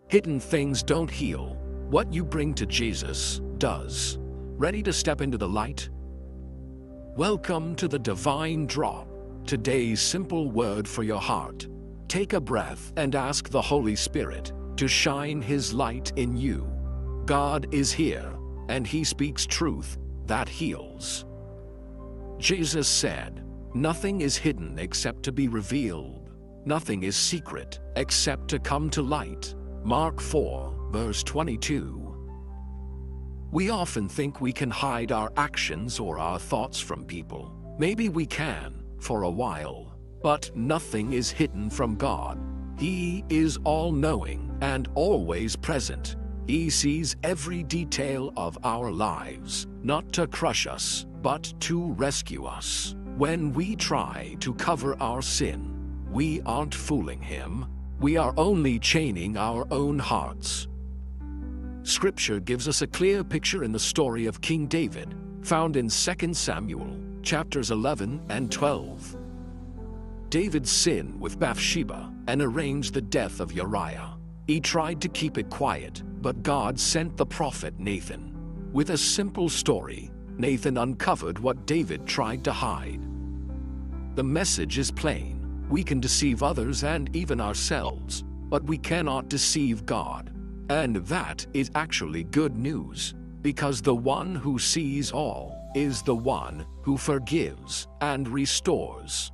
Hidden things don't heal. What you bring to Jesus does. Ready to step into the light? Welcome to the Divine Drop, today's simple word for your heart. Take a breath and ask the Holy Spirit to shine His light in you. God is here, and He speaks truth that heals. Jesus said, "Nothing is hidden except to be revealed. Nothing is secret except to come to light." Mark 4, verse 22. We often think we can hide our actions or our thoughts from people. Maybe we can, for a while. But nothing is hidden from God. He is all-knowing and always present. He sees every detail of our lives, not to crush us, but to rescue us. When we try to cover our sin, we aren't fooling Him. We are only chaining our own hearts. Scripture gives us a clear picture in the story of King David, found in 2 Samuel, chapters 11 and 12. David sinned with Bathsheba and arranged the death of Uriah. He tried to keep it quiet, but God sent the prophet Nathan. With a simple story, Nathan uncovered what David tried to hide. The message is plain. We can deceive others and even ourselves, but we cannot deceive God. And that is actually good news, because the one who sees all is the one who forgives and restores.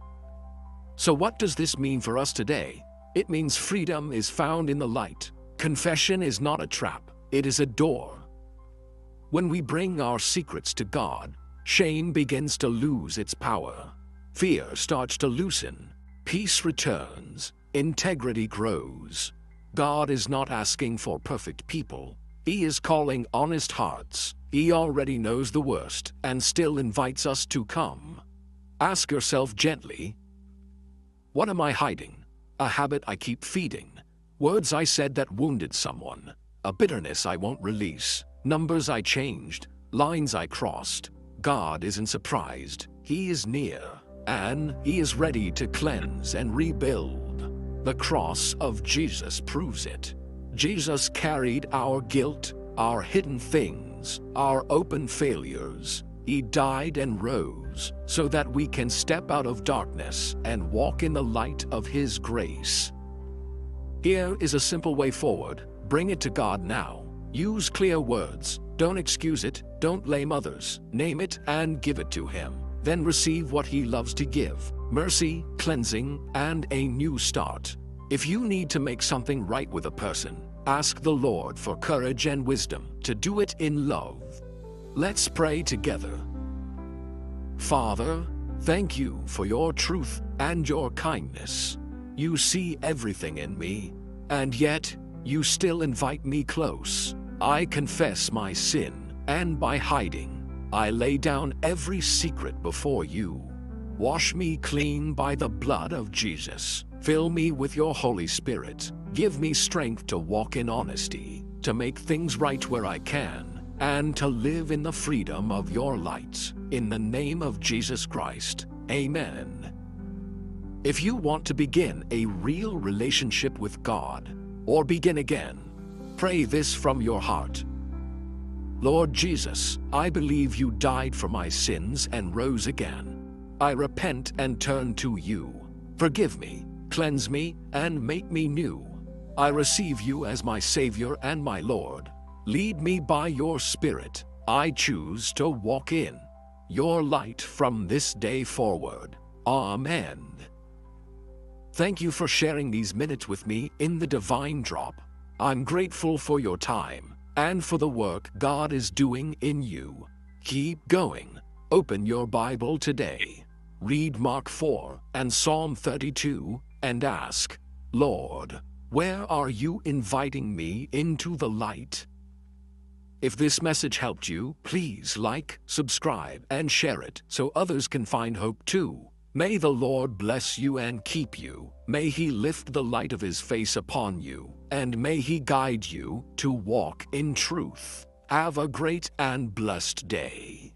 So what does this mean for us today? It means freedom is found in the light. Confession is not a trap, it is a door. When we bring our secrets to God, shame begins to lose its power. Fear starts to loosen. Peace returns. Integrity grows. God is not asking for perfect people. He is calling honest hearts. He already knows the worst and still invites us to come. Ask yourself gently, what am I hiding? A habit I keep feeding. Words I said that wounded someone. A bitterness I won't release. Numbers I changed. Lines I crossed. God isn't surprised. He is near. And He is ready to cleanse and rebuild. The cross of Jesus proves it. Jesus carried our guilt, our hidden things, our open failures. He died and rose so that we can step out of darkness and walk in the light of His grace. Here is a simple way forward. Bring it to God now. Use clear words. Don't excuse it. Don't blame others. Name it and give it to Him. Then receive what He loves to give: mercy, cleansing, and a new start. If you need to make something right with a person, ask the Lord for courage and wisdom to do it in love. Let's pray together. Father, thank You for Your truth and Your kindness. You see everything in me, and yet You still invite me close. I confess my sin, and by hiding, I lay down every secret before You. Wash me clean by the blood of Jesus. Fill me with Your Holy Spirit. Give me strength to walk in honesty, to make things right where I can, and to live in the freedom of Your light. In the name of Jesus Christ, Amen. If you want to begin a real relationship with God, or begin again, pray this from your heart. Lord Jesus, I believe You died for my sins and rose again. I repent and turn to You. Forgive me, cleanse me, and make me new. I receive You as my Savior and my Lord. Lead me by Your Spirit. I choose to walk in Your light from this day forward. Amen. Thank you for sharing these minutes with me in the Divine Drop. I'm grateful for your time and for the work God is doing in you. Keep going. Open your Bible today. Read Mark 4 and Psalm 32 and ask, Lord, where are You inviting me into the light? If this message helped you, please like, subscribe, and share it so others can find hope too. May the Lord bless you and keep you. May He lift the light of His face upon you, and may He guide you to walk in truth. Have a great and blessed day.